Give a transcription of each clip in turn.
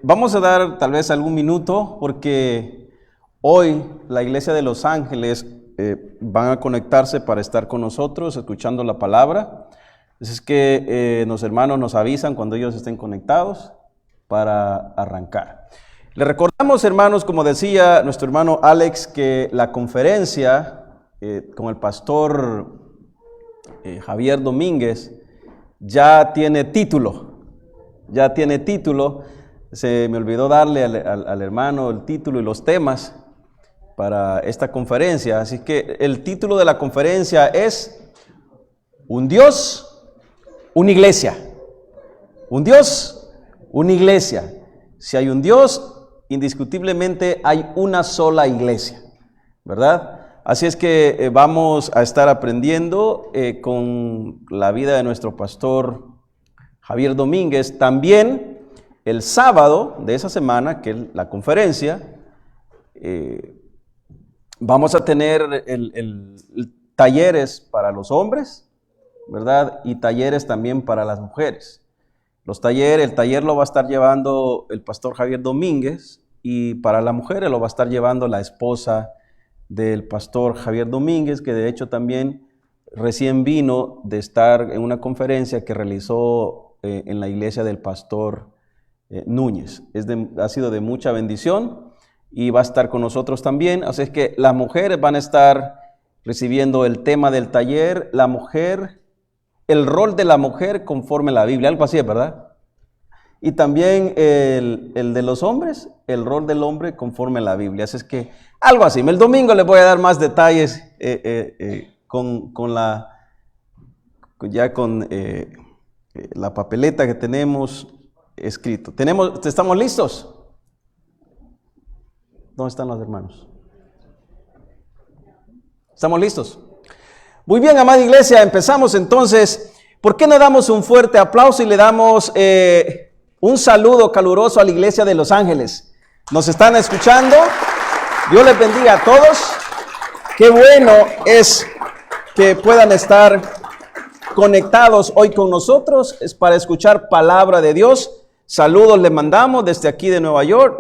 Vamos a dar tal vez algún minuto porque hoy la Iglesia de Los Ángeles van a conectarse para estar con nosotros escuchando la palabra. Es que los hermanos nos avisan cuando ellos estén conectados para arrancar. Le recordamos, hermanos, como decía nuestro hermano Alex, que la conferencia con el pastor Javier Domínguez ya tiene título. Se me olvidó darle al hermano el título y los temas para esta conferencia. Así que el título de la conferencia es Un Dios, una iglesia. Un Dios, una iglesia. Si hay un Dios, indiscutiblemente hay una sola iglesia, ¿verdad? Así es que vamos a estar aprendiendo con la vida de nuestro pastor Javier Domínguez. También el sábado de esa semana, que es la conferencia, vamos a tener el talleres para los hombres, ¿verdad? Y talleres también para las mujeres. El taller lo va a estar llevando el pastor Javier Domínguez, y para las mujeres lo va a estar llevando la esposa del pastor Javier Domínguez, que de hecho también recién vino de estar en una conferencia que realizó en la iglesia del pastor Núñez. Ha sido de mucha bendición y va a estar con nosotros también. Así es que las mujeres van a estar recibiendo el tema del taller, la mujer, el rol de la mujer conforme a la Biblia, algo así, ¿verdad? Y también el de los hombres, el rol del hombre conforme a la Biblia. Así es que algo así. El domingo les voy a dar más detalles con la papeleta que tenemos escrito. ¿Estamos listos? ¿Dónde están los hermanos? ¿Estamos listos? Muy bien, amada iglesia, empezamos entonces. ¿Por qué no damos un fuerte aplauso y le damos un saludo caluroso a la iglesia de Los Ángeles? ¿Nos están escuchando? Dios les bendiga a todos. Qué bueno es que puedan estar conectados hoy con nosotros. Es para escuchar palabra de Dios. Saludos les mandamos desde aquí de Nueva York,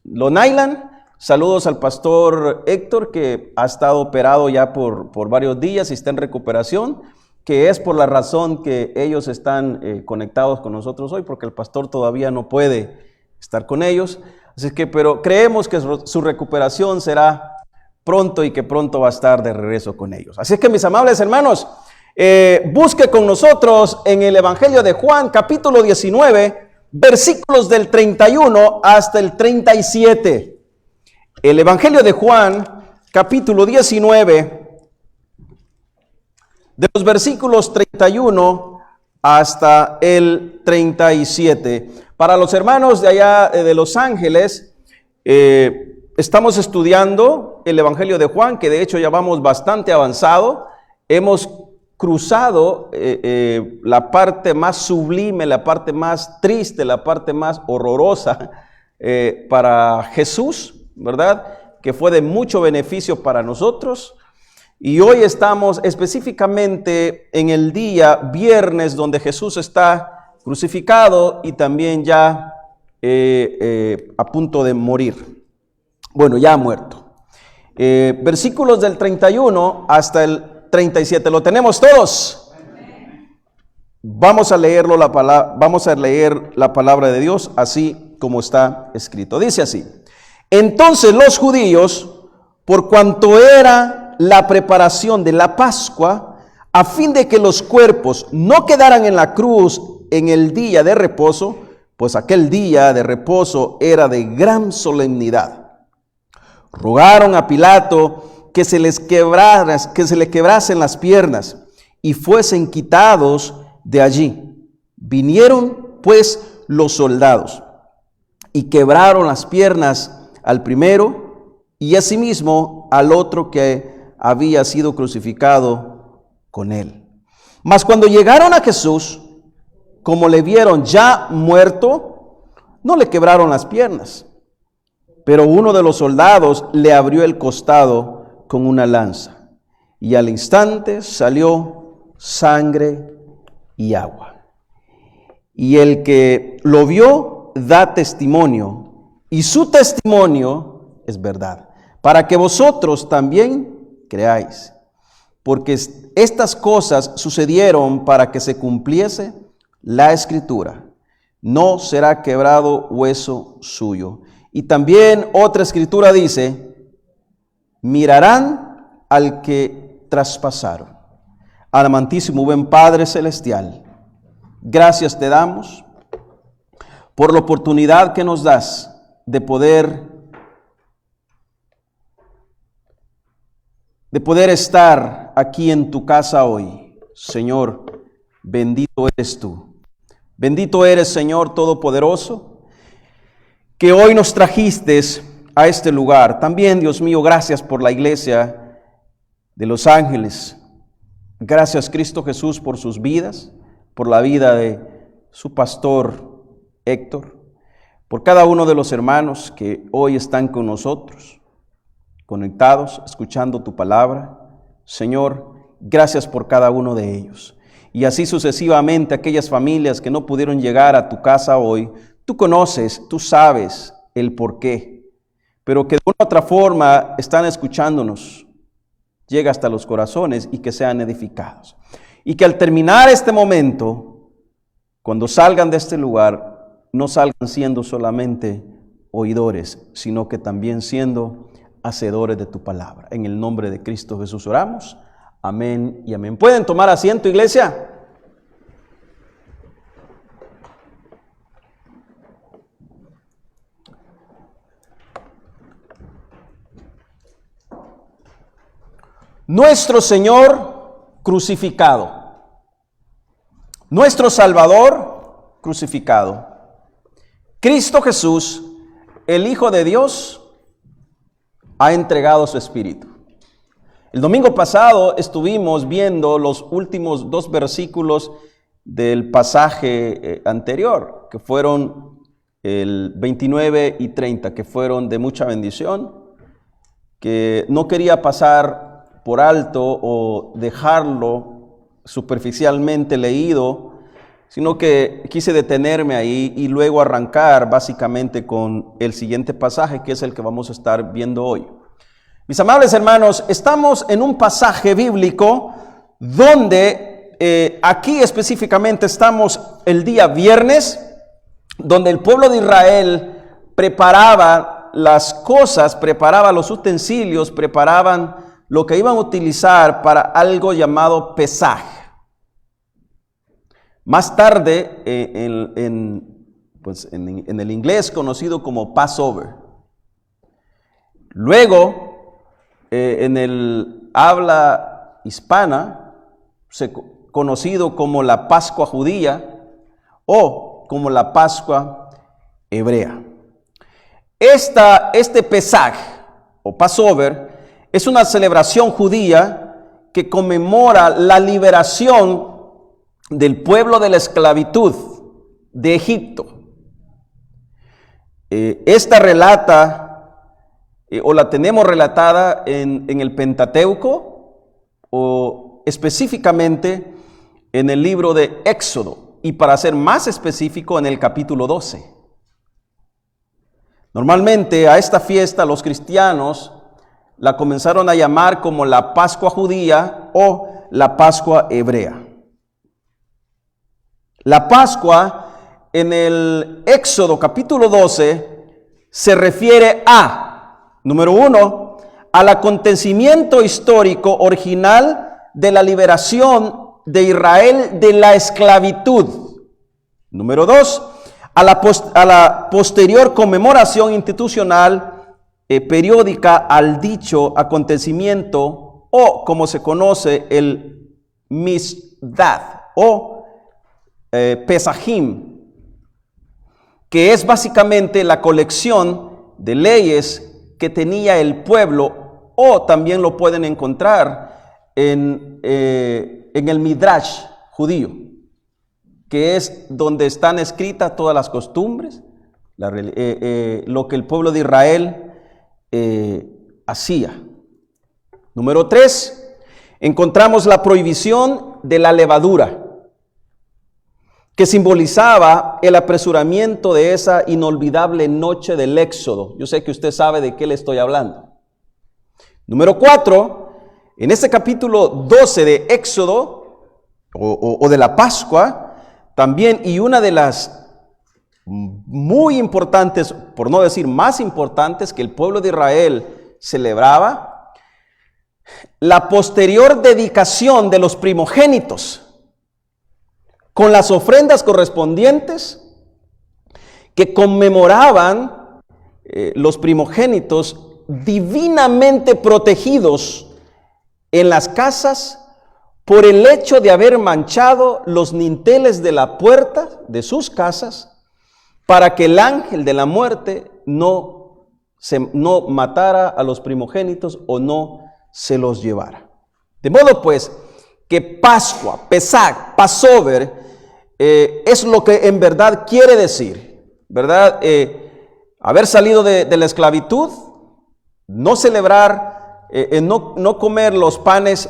Long Island. Saludos al pastor Héctor, que ha estado operado ya por varios días y está en recuperación, que es por la razón que ellos están conectados con nosotros hoy, porque el pastor todavía no puede estar con ellos. Así que, pero creemos que su recuperación será pronto y que pronto va a estar de regreso con ellos. Así que, mis amables hermanos, busque con nosotros en el Evangelio de Juan, capítulo 19, versículos del 31 hasta el 37. El Evangelio de Juan, capítulo 19, de los versículos 31 hasta el 37. Para los hermanos de allá de Los Ángeles, estamos estudiando el Evangelio de Juan, que de hecho ya vamos bastante avanzado. Hemos cruzado la parte más sublime, la parte más triste, la parte más horrorosa para Jesús, ¿verdad? Que fue de mucho beneficio para nosotros. Y hoy estamos específicamente en el día viernes, donde Jesús está crucificado y también ya a punto de morir. Bueno, ya ha muerto. Versículos del 31 hasta el 37. ¿Lo tenemos todos? Vamos a leerlo, vamos a leer la palabra de Dios así como está escrito. Dice así: Entonces los judíos, por cuanto era la preparación de la Pascua, a fin de que los cuerpos no quedaran en la cruz en el día de reposo, pues aquel día de reposo era de gran solemnidad, rogaron a Pilato que se le quebrasen las piernas y fuesen quitados de allí. Vinieron pues los soldados y quebraron las piernas al primero y asimismo al otro que había sido crucificado con él. Mas cuando llegaron a Jesús, como le vieron ya muerto, no le quebraron las piernas. Pero uno de los soldados le abrió el costado con una lanza, y al instante salió sangre y agua. y el que lo vio da testimonio, y su testimonio es verdad, para que vosotros también creáis. Porque estas cosas sucedieron para que se cumpliese la Escritura. No será quebrado hueso suyo. Y también otra Escritura dice, mirarán al que traspasaron. Al amantísimo buen Padre Celestial, gracias te damos por la oportunidad que nos das de poder estar aquí en tu casa hoy. Señor, bendito eres tú. Bendito eres, Señor Todopoderoso, que hoy nos trajiste a este lugar. También, Dios mío, gracias por la iglesia de Los Ángeles. Gracias, Cristo Jesús, por sus vidas, por la vida de su pastor Héctor, por cada uno de los hermanos que hoy están con nosotros, conectados, escuchando tu palabra. Señor, gracias por cada uno de ellos. Y así sucesivamente aquellas familias que no pudieron llegar a tu casa hoy, tú conoces, tú sabes el porqué, pero que de una u otra forma están escuchándonos. Llega hasta los corazones y que sean edificados. Y que al terminar este momento, cuando salgan de este lugar, no salgan siendo solamente oidores, sino que también siendo hacedores de tu palabra. En el nombre de Cristo Jesús oramos. Amén y amén. ¿Pueden tomar asiento, iglesia? Nuestro Señor crucificado, nuestro Salvador crucificado, Cristo Jesús, el Hijo de Dios, ha entregado su Espíritu. El domingo pasado estuvimos viendo los últimos 2 versículos del pasaje anterior, que fueron el 29 y 30, que fueron de mucha bendición, que no quería pasar por alto o dejarlo superficialmente leído, sino que quise detenerme ahí y luego arrancar básicamente con el siguiente pasaje, que es el que vamos a estar viendo hoy. Mis amables hermanos, estamos en un pasaje bíblico donde aquí específicamente estamos el día viernes, donde el pueblo de Israel preparaba las cosas, preparaba los utensilios, preparaban lo que iban a utilizar para algo llamado Pesaj. Más tarde, en el inglés conocido como Passover. Luego, en el habla hispana, conocido como la Pascua judía o como la Pascua hebrea. Este Pesaj o Passover es una celebración judía que conmemora la liberación del pueblo de la esclavitud de Egipto. Esta relata, o la tenemos relatada en el Pentateuco, o específicamente en el libro de Éxodo, y para ser más específico, en el capítulo 12. Normalmente a esta fiesta los cristianos la comenzaron a llamar como la Pascua judía o la Pascua hebrea. La Pascua en el Éxodo capítulo 12 se refiere a, número 1, al acontecimiento histórico original de la liberación de Israel de la esclavitud. Número 2, a la posterior conmemoración institucional periódica al dicho acontecimiento, o como se conoce el Misdad o Pesajim, que es básicamente la colección de leyes que tenía el pueblo, o también lo pueden encontrar en el Midrash judío, que es donde están escritas todas las costumbres, lo que el pueblo de Israel hacía. Número 3, encontramos la prohibición de la levadura. que simbolizaba el apresuramiento de esa inolvidable noche del Éxodo. Yo sé que usted sabe de qué le estoy hablando. Número 4, en este capítulo 12 de Éxodo, o de la Pascua, también, y una de las muy importantes, por no decir más importantes, que el pueblo de Israel celebraba, la posterior dedicación de los primogénitos, con las ofrendas correspondientes que conmemoraban los primogénitos divinamente protegidos en las casas por el hecho de haber manchado los dinteles de la puerta de sus casas, para que el ángel de la muerte no matara a los primogénitos o no se los llevara. De modo pues que Pascua, Pesach, Passover, es lo que en verdad quiere decir, ¿verdad? Haber salido de la esclavitud, no celebrar, no comer los panes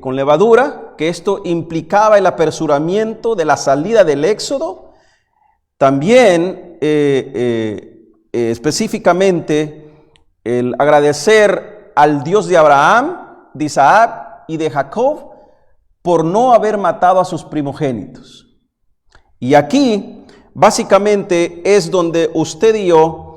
con levadura, que esto implicaba el apresuramiento de la salida del Éxodo. También específicamente el agradecer al Dios de Abraham, de Isaac y de Jacob por no haber matado a sus primogénitos. Y aquí básicamente es donde usted y yo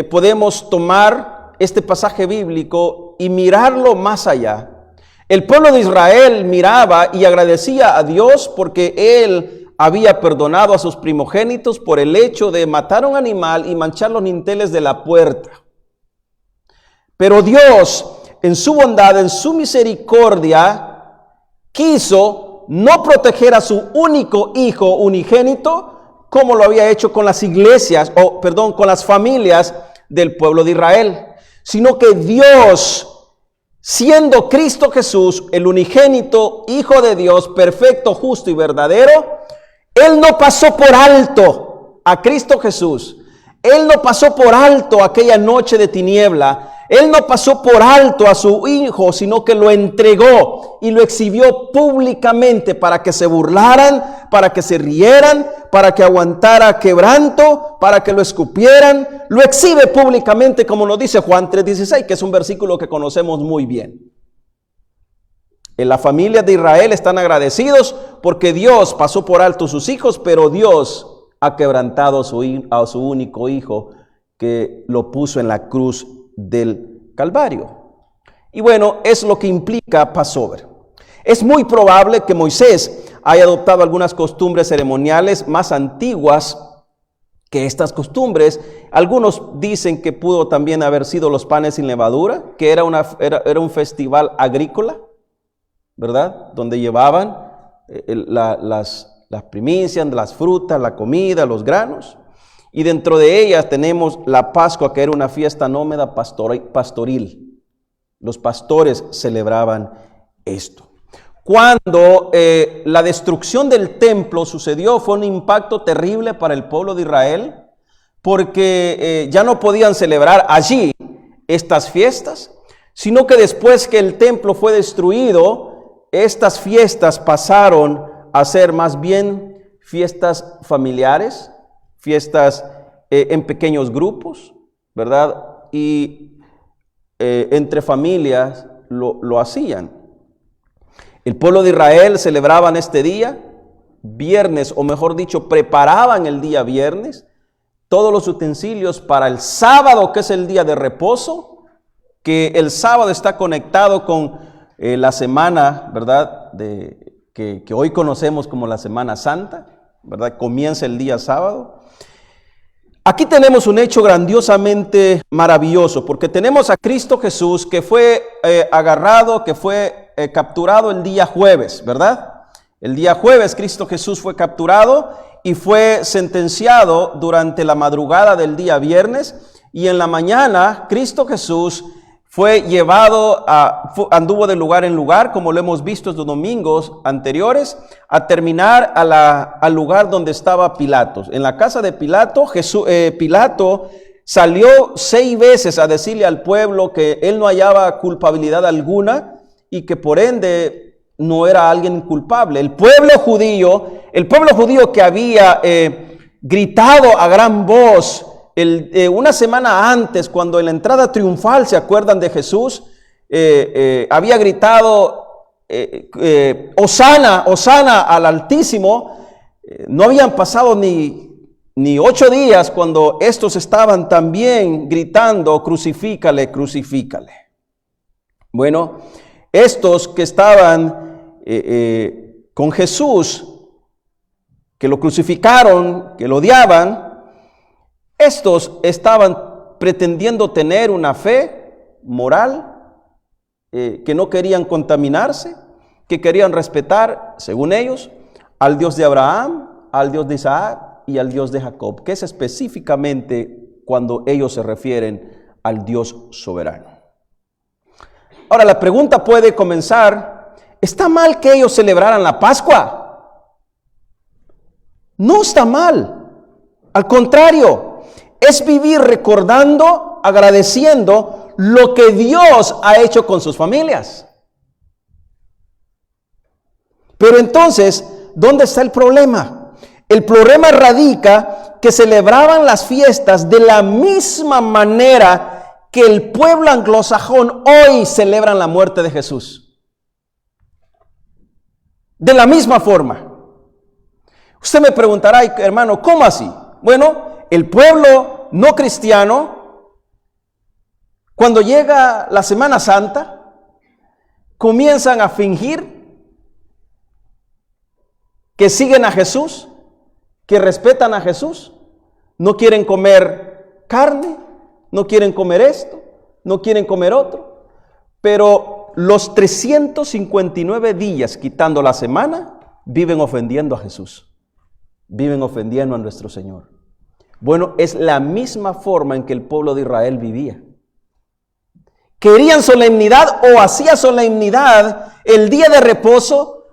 podemos tomar este pasaje bíblico y mirarlo más allá. El pueblo de Israel miraba y agradecía a Dios porque Él había perdonado a sus primogénitos por el hecho de matar a un animal y manchar los dinteles de la puerta. Pero Dios, en su bondad, en su misericordia, quiso no proteger a su único hijo unigénito, como lo había hecho con las iglesias, con las familias del pueblo de Israel, sino que Dios, siendo Cristo Jesús, el unigénito Hijo de Dios, perfecto, justo y verdadero, Él no pasó por alto a Cristo Jesús. Él no pasó por alto aquella noche de tiniebla. Él no pasó por alto a su Hijo, sino que lo entregó y lo exhibió públicamente para que se burlaran, para que se rieran, para que aguantara quebranto, para que lo escupieran. Lo exhibe públicamente, como nos dice Juan 3:16, que es un versículo que conocemos muy bien. En la familia de Israel están agradecidos porque Dios pasó por alto a sus hijos, pero Dios ha quebrantado a su único hijo, que lo puso en la cruz del Calvario. Y bueno, es lo que implica Passover. Es muy probable que Moisés haya adoptado algunas costumbres ceremoniales más antiguas que estas costumbres. Algunos dicen que pudo también haber sido los panes sin levadura, que era un festival agrícola, ¿verdad? Donde llevaban las primicias, las frutas, la comida, los granos. Y dentro de ellas tenemos la Pascua, que era una fiesta nómada pastoril. Los pastores celebraban esto. Cuando la destrucción del templo sucedió, fue un impacto terrible para el pueblo de Israel, porque ya no podían celebrar allí estas fiestas, sino que después que el templo fue destruido, estas fiestas pasaron a ser más bien fiestas familiares, fiestas en pequeños grupos, ¿verdad? Y entre familias lo hacían. El pueblo de Israel celebraban este día, viernes, o mejor dicho, preparaban el día viernes, todos los utensilios para el sábado, que es el día de reposo, que el sábado está conectado con la semana, ¿verdad? Que hoy conocemos como la Semana Santa, ¿verdad? Comienza el día sábado. Aquí tenemos un hecho grandiosamente maravilloso, porque tenemos a Cristo Jesús que fue agarrado, que fue capturado el día jueves, ¿verdad? El día jueves Cristo Jesús fue capturado y fue sentenciado durante la madrugada del día viernes, y en la mañana Cristo Jesús fue llevado, anduvo de lugar en lugar, como lo hemos visto estos domingos anteriores, a terminar al lugar donde estaba Pilato. En la casa de Pilato, Pilato salió 6 veces a decirle al pueblo que él no hallaba culpabilidad alguna y que por ende no era alguien culpable. El pueblo judío el pueblo judío que había gritado a gran voz una semana antes, cuando en la entrada triunfal, ¿se acuerdan de Jesús? Había gritado, Hosana, Hosana al Altísimo. No habían pasado ni 8 días cuando estos estaban también gritando, crucifícale, crucifícale. Bueno, estos que estaban con Jesús, que lo crucificaron, que lo odiaban, estos estaban pretendiendo tener una fe moral, que no querían contaminarse, que querían respetar, según ellos, al Dios de Abraham, al Dios de Isaac y al Dios de Jacob, que es específicamente cuando ellos se refieren al Dios soberano. Ahora, la pregunta puede comenzar: ¿está mal que ellos celebraran la Pascua? No está mal. Al contrario, es vivir recordando, agradeciendo lo que Dios ha hecho con sus familias. Pero entonces, ¿dónde está el problema? El problema radica que celebraban las fiestas de la misma manera que el pueblo anglosajón hoy celebran la muerte de Jesús. De la misma forma. Usted me preguntará, hermano, ¿cómo así? Bueno, el pueblo no cristiano, cuando llega la Semana Santa, comienzan a fingir que siguen a Jesús, que respetan a Jesús, no quieren comer carne, no quieren comer esto, no quieren comer otro, pero los 359 días, quitando la semana, viven ofendiendo a Jesús, viven ofendiendo a nuestro Señor. Bueno, es la misma forma en que el pueblo de Israel vivía. Querían solemnidad o hacía solemnidad el día de reposo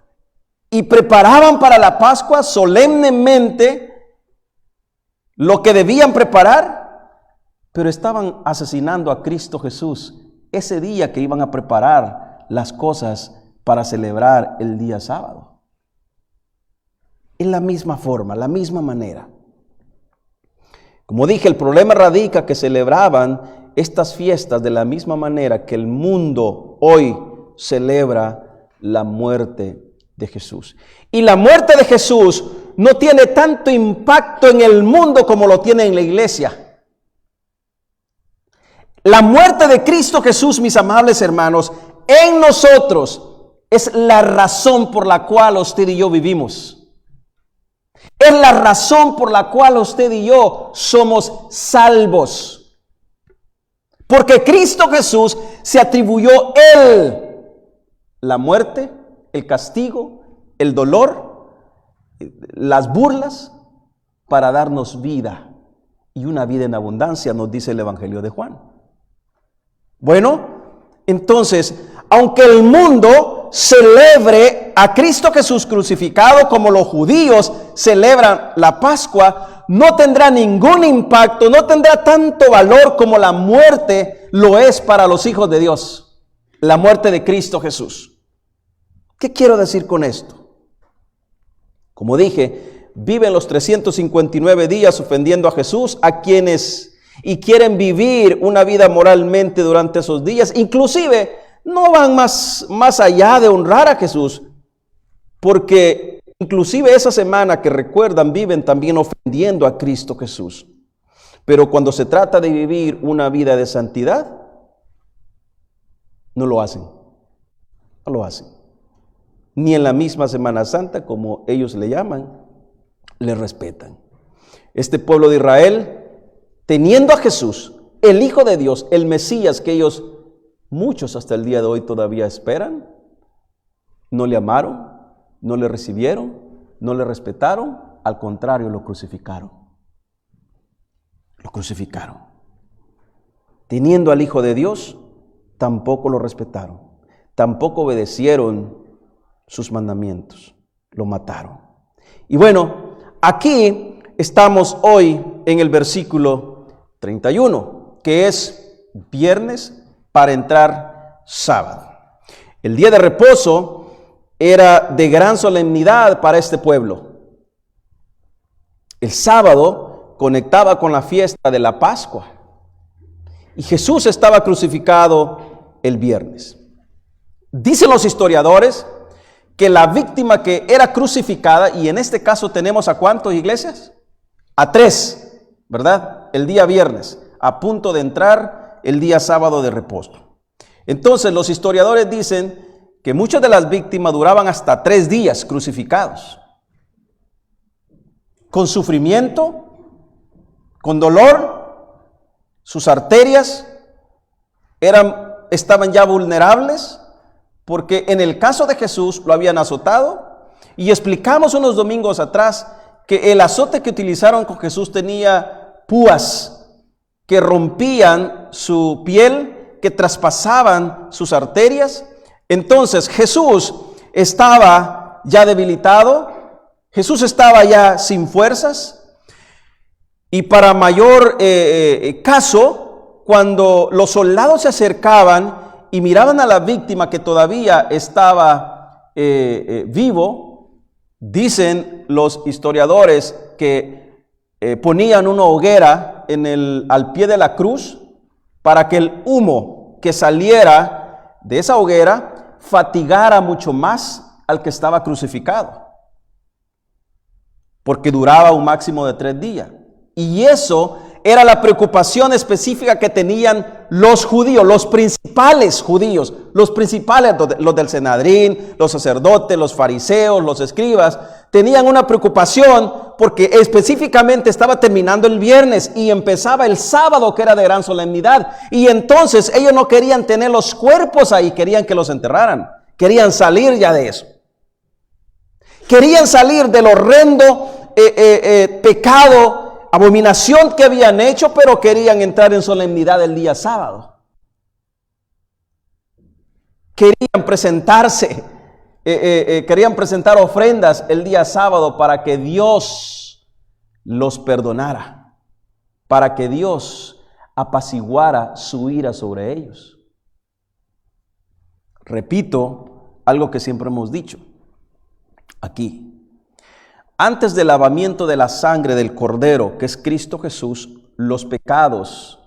y preparaban para la Pascua solemnemente lo que debían preparar, pero estaban asesinando a Cristo Jesús ese día que iban a preparar las cosas para celebrar el día sábado. En la misma forma, la misma manera. Como dije, el problema radica que celebraban estas fiestas de la misma manera que el mundo hoy celebra la muerte de Jesús. Y la muerte de Jesús no tiene tanto impacto en el mundo como lo tiene en la iglesia. La muerte de Cristo Jesús, mis amables hermanos, en nosotros es la razón por la cual usted y yo vivimos. Es la razón por la cual usted y yo somos salvos. Porque Cristo Jesús se atribuyó Él la muerte, el castigo, el dolor, las burlas, para darnos vida. Y una vida en abundancia, nos dice el Evangelio de Juan. Bueno, entonces, aunque el mundo celebre a Cristo Jesús crucificado como los judíos celebran la Pascua, no tendrá ningún impacto, no tendrá tanto valor como la muerte lo es para los hijos de Dios, la muerte de Cristo Jesús. ¿Qué quiero decir con esto? Como dije, viven los 359 días ofendiendo a Jesús, a quienes y quieren vivir una vida moralmente durante esos días, inclusive no van más allá de honrar a Jesús, porque inclusive esa semana que recuerdan viven también ofendiendo a Cristo Jesús. Pero cuando se trata de vivir una vida de santidad, no lo hacen. No lo hacen. Ni en la misma Semana Santa, como ellos le llaman, le respetan. Este pueblo de Israel, teniendo a Jesús, el Hijo de Dios, el Mesías, que ellos, muchos hasta el día de hoy todavía esperan, no le amaron, no le recibieron, no le respetaron, al contrario, lo crucificaron. Lo crucificaron. Teniendo al Hijo de Dios, tampoco lo respetaron, tampoco obedecieron sus mandamientos, lo mataron. Y bueno, aquí estamos hoy en el versículo 31, que es viernes para entrar sábado. El día de reposo era de gran solemnidad para este pueblo. El sábado conectaba con la fiesta de la Pascua. Y Jesús estaba crucificado el viernes. Dicen los historiadores que la víctima que era crucificada, y en este caso tenemos ¿a cuántos, iglesias? A 3, ¿verdad? El día viernes, a punto de entrar el día sábado de reposo. Entonces los historiadores dicen que muchas de las víctimas duraban hasta 3 días crucificados, con sufrimiento, con dolor. Sus arterias estaban ya vulnerables, porque en el caso de Jesús lo habían azotado, y explicamos unos domingos atrás que el azote que utilizaron con Jesús tenía púas que rompían su piel, que traspasaban sus arterias. Entonces Jesús estaba ya debilitado, Jesús estaba ya sin fuerzas, y para mayor caso, cuando los soldados se acercaban y miraban a la víctima que todavía estaba vivo, dicen los historiadores que ponían una hoguera al pie de la cruz para que el humo que saliera de esa hoguera fatigara mucho más al que estaba crucificado, porque duraba un máximo de 3 días. Y eso era la preocupación específica que tenían los judíos, los principales judíos, los principales, los del Sanedrín, los sacerdotes, los fariseos, los escribas, tenían una preocupación porque específicamente estaba terminando el viernes y empezaba el sábado, que era de gran solemnidad. Y entonces ellos no querían tener los cuerpos ahí, querían que los enterraran, querían salir ya de eso. Querían salir del horrendo pecado, abominación que habían hecho, pero querían entrar en solemnidad el día sábado. Querían presentarse, querían presentar ofrendas el día sábado para que Dios los perdonara, para que Dios apaciguara su ira sobre ellos. Repito algo que siempre hemos dicho aquí. Antes del lavamiento de la sangre del Cordero, que es Cristo Jesús, los pecados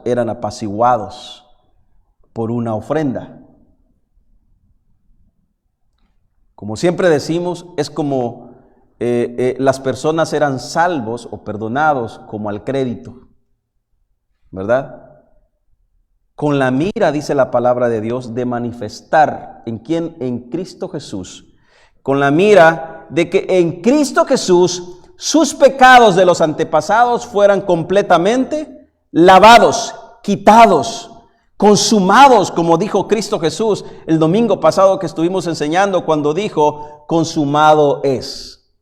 eran apaciguados por una ofrenda. Como siempre decimos, es como las personas eran salvos o perdonados como al crédito, ¿verdad? Con la mira, dice la palabra de Dios, de manifestar en quién, en Cristo Jesús, con la mira de que en Cristo Jesús sus pecados de los antepasados fueran completamente lavados, quitados, consumados, como dijo Cristo Jesús el domingo pasado que estuvimos enseñando, cuando dijo: consumado es.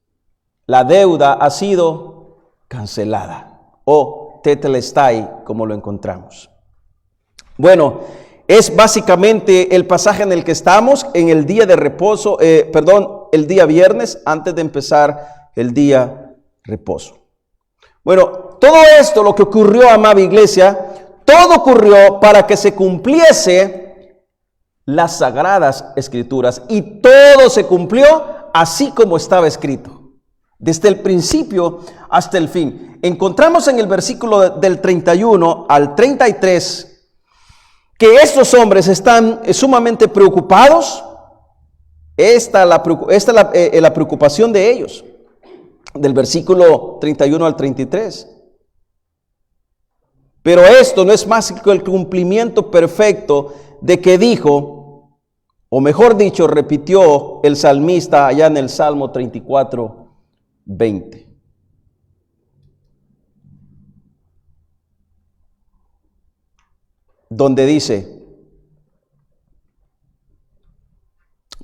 La deuda ha sido cancelada, o tetelestai, como lo encontramos. Bueno, es básicamente el pasaje en el que estamos en el día de reposo, el día viernes, antes de empezar el día reposo. Bueno, todo esto, lo que ocurrió, amada iglesia, todo ocurrió para que se cumpliese las sagradas escrituras, y todo se cumplió así como estaba escrito, desde el principio hasta el fin. Encontramos en el versículo del 31 al 33 que estos hombres están sumamente preocupados. Esta es la preocupación de ellos, del versículo 31 al 33. Pero esto no es más que el cumplimiento perfecto de que dijo, o mejor dicho, repitió el salmista allá en el Salmo 34, 20. Donde dice,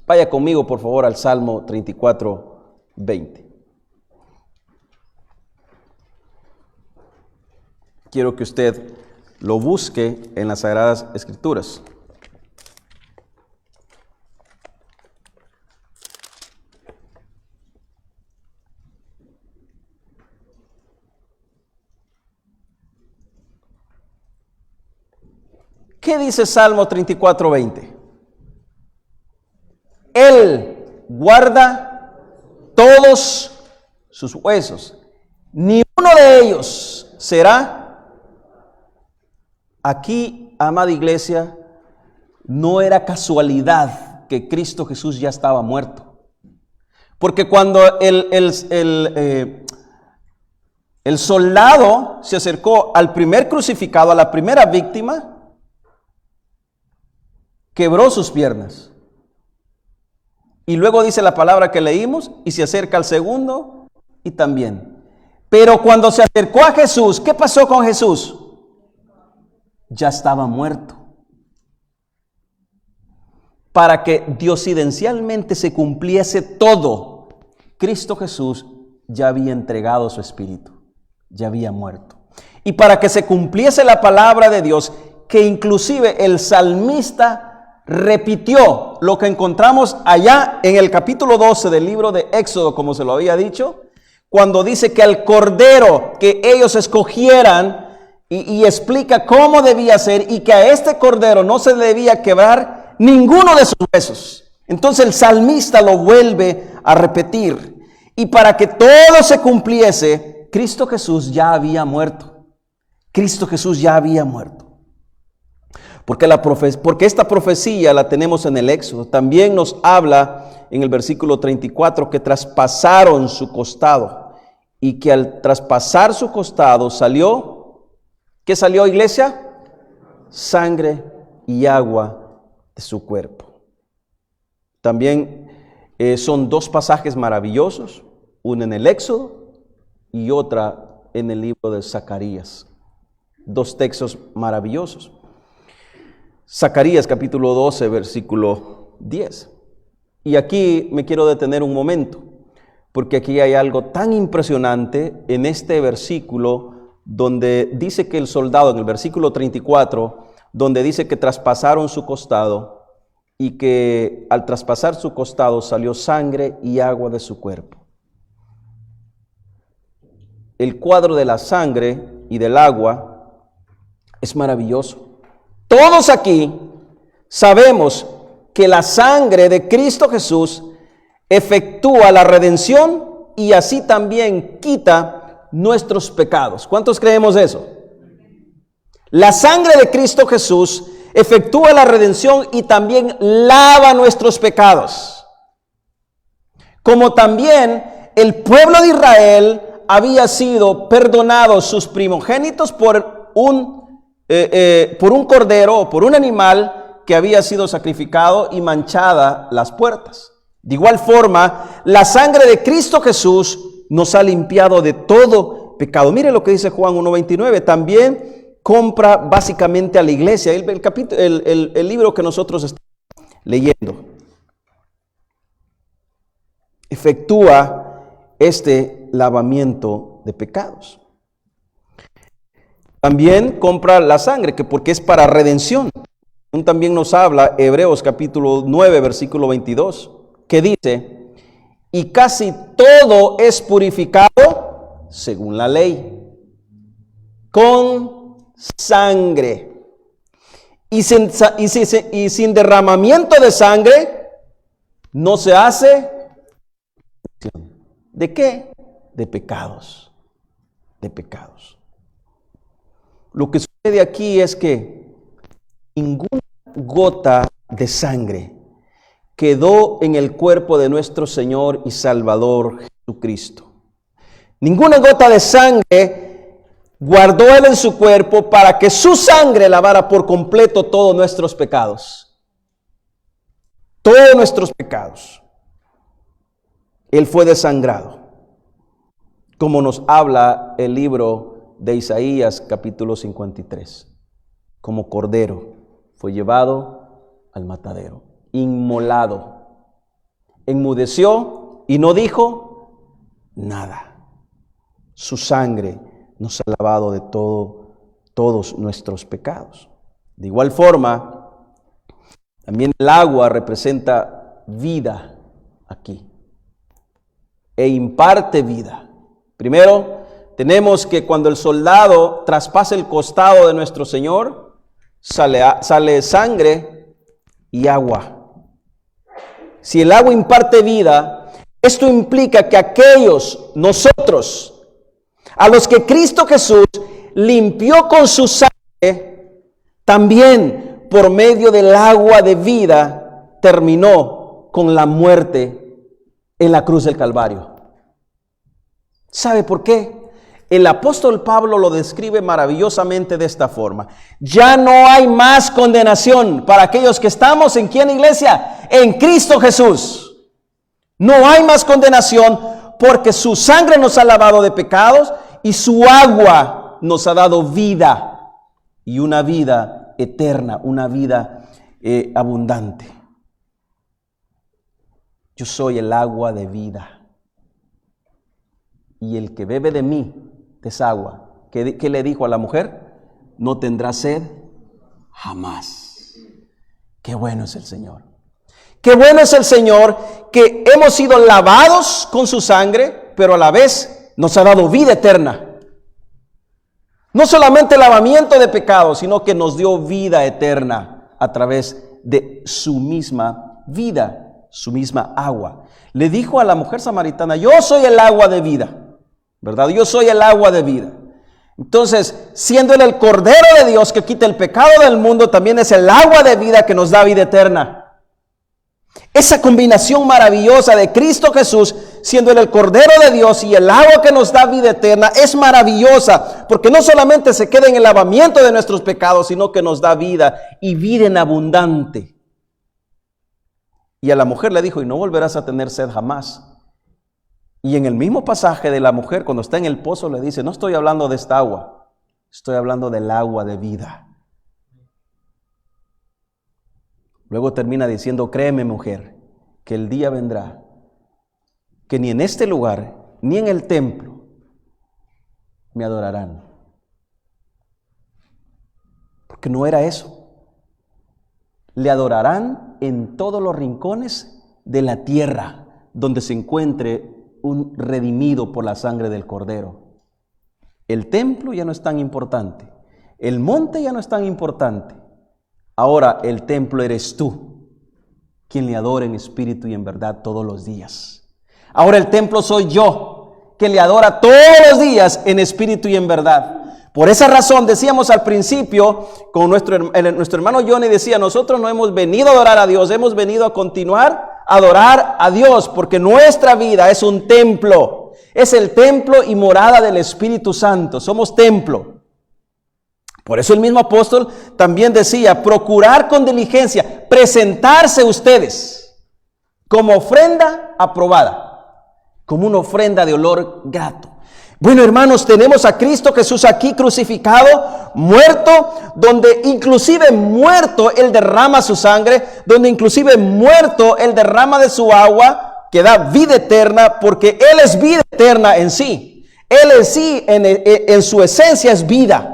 vaya conmigo por favor al Salmo 34, 20. Quiero que usted lo busque en las Sagradas Escrituras. ¿Qué dice Salmo 34, 20? Él guarda todos sus huesos. Ni uno de ellos será. Aquí, amada iglesia, no era casualidad que Cristo Jesús ya estaba muerto. Porque cuando el soldado se acercó al primer crucificado, a la primera víctima, quebró sus piernas. Y luego dice la palabra que leímos, y se acerca al segundo, y también. Pero cuando se acercó a Jesús, ¿qué pasó con Jesús? Ya estaba muerto. Para que diosidencialmente se cumpliese todo, Cristo Jesús ya había entregado su espíritu, ya había muerto. Y para que se cumpliese la palabra de Dios, que inclusive el salmista repitió lo que encontramos allá en el capítulo 12 del libro de Éxodo, como se lo había dicho, cuando dice que al cordero que ellos escogieran, y explica cómo debía ser, y que a este cordero no se le debía quebrar ninguno de sus huesos. Entonces el salmista lo vuelve a repetir. Y para que todo se cumpliese, Cristo Jesús ya había muerto. Cristo Jesús ya había muerto. Porque esta profecía la tenemos en el Éxodo. También nos habla en el versículo 34 que traspasaron su costado. Y que al traspasar su costado salió, ¿qué salió, iglesia? Sangre y agua de su cuerpo. También son dos pasajes maravillosos, uno en el Éxodo y otra en el libro de Zacarías. Dos textos maravillosos. Zacarías capítulo 12, versículo 10. Y aquí me quiero detener un momento, porque aquí hay algo tan impresionante en este versículo, donde dice que el soldado, en el versículo 34, donde dice que traspasaron su costado, y que al traspasar su costado salió sangre y agua de su cuerpo. El cuadro de la sangre y del agua es maravilloso. Todos aquí sabemos que la sangre de Cristo Jesús efectúa la redención y así también quita nuestros pecados. ¿Cuántos creemos eso? La sangre de Cristo Jesús efectúa la redención y también lava nuestros pecados. Como también el pueblo de Israel había sido perdonado sus primogénitos por un cordero o por un animal que había sido sacrificado y manchada las puertas. De igual forma, la sangre de Cristo Jesús nos ha limpiado de todo pecado. Mire lo que dice Juan 1:29. También compra básicamente a la iglesia. El libro que nosotros estamos leyendo efectúa este lavamiento de pecados. También compra la sangre, porque es para redención. También nos habla Hebreos capítulo 9, versículo 22, que dice, y casi todo es purificado según la ley, con sangre. Y sin derramamiento de sangre no se hace. ¿De qué? De pecados. De pecados. Lo que sucede aquí es que ninguna gota de sangre quedó en el cuerpo de nuestro Señor y Salvador Jesucristo. Ninguna gota de sangre guardó Él en su cuerpo para que su sangre lavara por completo todos nuestros pecados. Todos nuestros pecados. Él fue desangrado, como nos habla el libro de Isaías capítulo 53. Como cordero fue llevado al matadero, inmolado, enmudeció y no dijo nada. Su sangre nos ha lavado de todos nuestros pecados. De igual forma, también el agua representa vida aquí e imparte vida. Primero, tenemos que cuando el soldado traspasa el costado de nuestro Señor, sale sangre y agua. Si el agua imparte vida, Esto implica que aquellos, nosotros, a los que Cristo Jesús limpió con su sangre, también por medio del agua de vida terminó con la muerte en la cruz del Calvario. ¿Sabe por qué? El apóstol Pablo lo describe maravillosamente de esta forma. Ya no hay más condenación para aquellos que estamos ¿en quién, iglesia? En Cristo Jesús. No hay más condenación porque su sangre nos ha lavado de pecados y su agua nos ha dado vida y una vida eterna, una vida abundante. Yo soy el agua de vida y el que bebe de mí, de esa agua, ¿qué le dijo a la mujer? No tendrá sed jamás. Qué bueno es el Señor. Qué bueno es el Señor que hemos sido lavados con su sangre, pero a la vez nos ha dado vida eterna. No solamente lavamiento de pecados, sino que nos dio vida eterna a través de su misma vida, su misma agua. Le dijo a la mujer samaritana, yo soy el agua de vida, ¿verdad? Yo soy el agua de vida. Entonces, siendo él el Cordero de Dios que quita el pecado del mundo, también es el agua de vida que nos da vida eterna. Esa combinación maravillosa de Cristo Jesús, siendo él el Cordero de Dios y el agua que nos da vida eterna, es maravillosa, porque no solamente se queda en el lavamiento de nuestros pecados, sino que nos da vida y vida en abundante. Y a la mujer le dijo, y no volverás a tener sed jamás. Y en el mismo pasaje de la mujer, cuando está en el pozo, le dice, no estoy hablando de esta agua, estoy hablando del agua de vida. Luego termina diciendo, créeme, mujer, que el día vendrá que ni en este lugar, ni en el templo, me adorarán. Porque no era eso. Le adorarán en todos los rincones de la tierra, donde se encuentre un redimido por la sangre del Cordero. El templo ya no es tan importante. El monte ya no es tan importante. Ahora el templo eres tú, quien le adora en espíritu y en verdad todos los días. Ahora el templo soy yo, que le adora todos los días en espíritu y en verdad. Por esa razón decíamos al principio, con nuestro hermano Johnny decía, nosotros no hemos venido a adorar a Dios, hemos venido a continuar a adorar a Dios, porque nuestra vida es un templo, es el templo y morada del Espíritu Santo, somos templo. Por eso el mismo apóstol también decía, procurar con diligencia, presentarse ustedes como ofrenda aprobada, como una ofrenda de olor grato. Bueno, hermanos, tenemos a Cristo Jesús aquí crucificado, muerto, donde inclusive muerto Él derrama su sangre, donde inclusive muerto Él derrama de su agua, que da vida eterna, porque Él es vida eterna en sí. Él en sí, en su esencia es vida.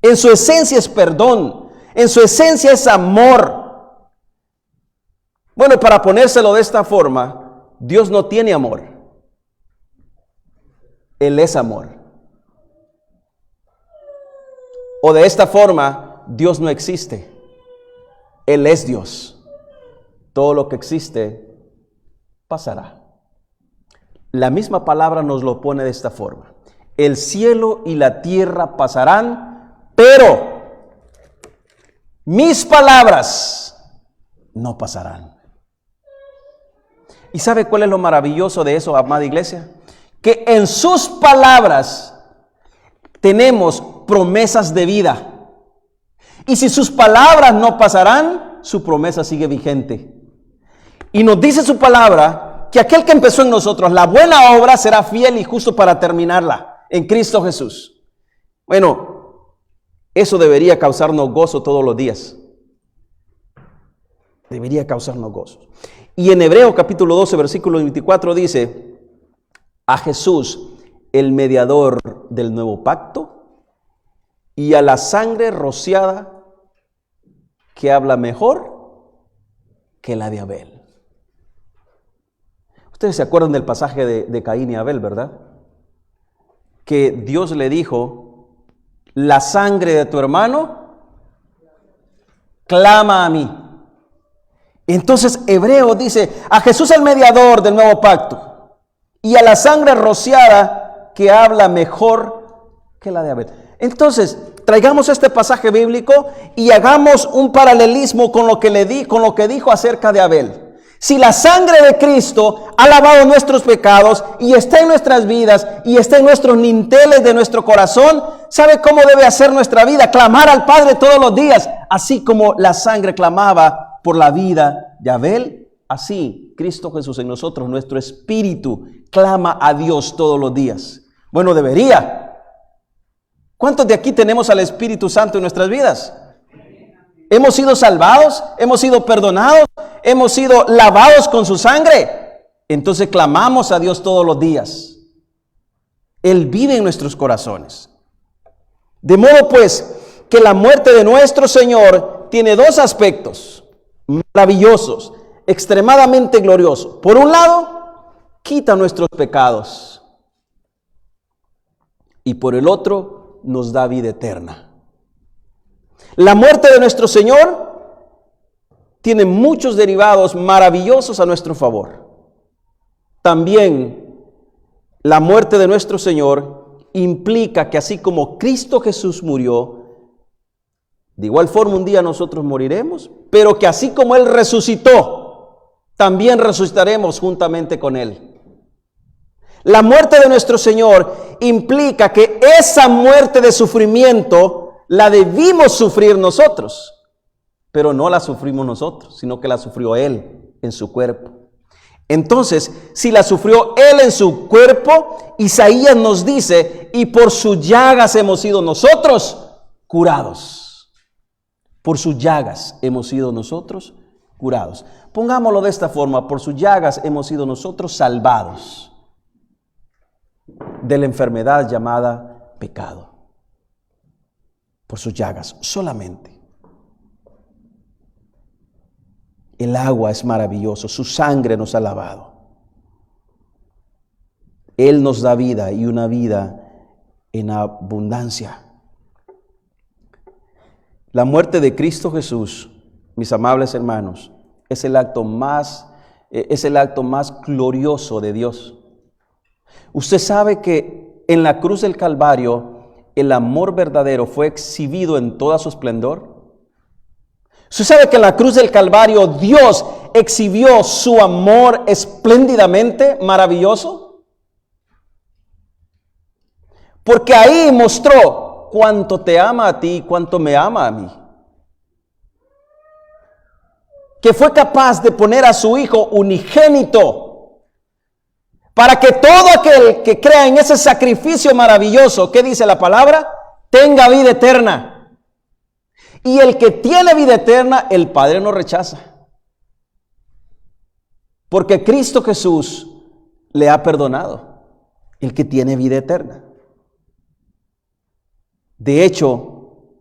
En su esencia es perdón, en su esencia es amor. Bueno, para ponérselo de esta forma, Dios no tiene amor. Él es amor. O de esta forma, Dios no existe. Él es Dios. Todo lo que existe pasará. La misma palabra nos lo pone de esta forma. El cielo y la tierra pasarán, pero mis palabras no pasarán. ¿Y sabe cuál es lo maravilloso de eso, amada iglesia? Que en sus palabras tenemos promesas de vida. Y si sus palabras no pasarán, su promesa sigue vigente. Y nos dice su palabra que aquel que empezó en nosotros la buena obra será fiel y justo para terminarla en Cristo Jesús. Bueno, eso debería causarnos gozo todos los días. Debería causarnos gozo. Y en Hebreos capítulo 12, versículo 24 dice, a Jesús, el mediador del nuevo pacto, y a la sangre rociada que habla mejor que la de Abel. Ustedes se acuerdan del pasaje de Caín y Abel, ¿verdad? Que Dios le dijo, la sangre de tu hermano clama a mí. Entonces Hebreo dice, a Jesús el mediador del nuevo pacto y a la sangre rociada que habla mejor que la de Abel. Entonces, traigamos este pasaje bíblico y hagamos un paralelismo con lo que dijo acerca de Abel. Si la sangre de Cristo ha lavado nuestros pecados y está en nuestras vidas y está en nuestros dinteles de nuestro corazón, ¿sabe cómo debe hacer nuestra vida? Clamar al Padre todos los días, así como la sangre clamaba por la vida de Abel. Así Cristo Jesús en nosotros, nuestro espíritu, clama a Dios todos los días. Bueno, debería. ¿Cuántos de aquí tenemos al Espíritu Santo en nuestras vidas? Hemos sido salvados, hemos sido perdonados, hemos sido lavados con su sangre. Entonces clamamos a Dios todos los días. Él vive en nuestros corazones. De modo pues que la muerte de nuestro Señor tiene dos aspectos maravillosos, extremadamente gloriosos. Por un lado, quita nuestros pecados. Y por el otro, nos da vida eterna. La muerte de nuestro Señor tiene muchos derivados maravillosos a nuestro favor. También la muerte de nuestro Señor implica que así como Cristo Jesús murió, de igual forma un día nosotros moriremos, pero que así como Él resucitó, también resucitaremos juntamente con Él. La muerte de nuestro Señor implica que esa muerte de sufrimiento la debimos sufrir nosotros, pero no la sufrimos nosotros, sino que la sufrió Él en su cuerpo. Entonces, si la sufrió Él en su cuerpo, Isaías nos dice, y por sus llagas hemos sido nosotros curados. Por sus llagas hemos sido nosotros curados. Pongámoslo de esta forma, por sus llagas hemos sido nosotros salvados de la enfermedad llamada pecado. Por sus llagas solamente. El agua es maravilloso, su sangre nos ha lavado. Él nos da vida y una vida en abundancia. La muerte de Cristo Jesús, mis amables hermanos, es el acto más glorioso de Dios. Usted sabe que en la cruz del Calvario el amor verdadero fue exhibido en toda su esplendor. Usted sabe que en la cruz del Calvario Dios exhibió su amor espléndidamente maravilloso. Porque ahí mostró cuánto te ama a ti y cuánto me ama a mí. Que fue capaz de poner a su Hijo unigénito para que todo aquel que crea en ese sacrificio maravilloso, ¿qué dice la palabra? Tenga vida eterna. Y el que tiene vida eterna, el Padre no rechaza. Porque Cristo Jesús le ha perdonado. El que tiene vida eterna. De hecho,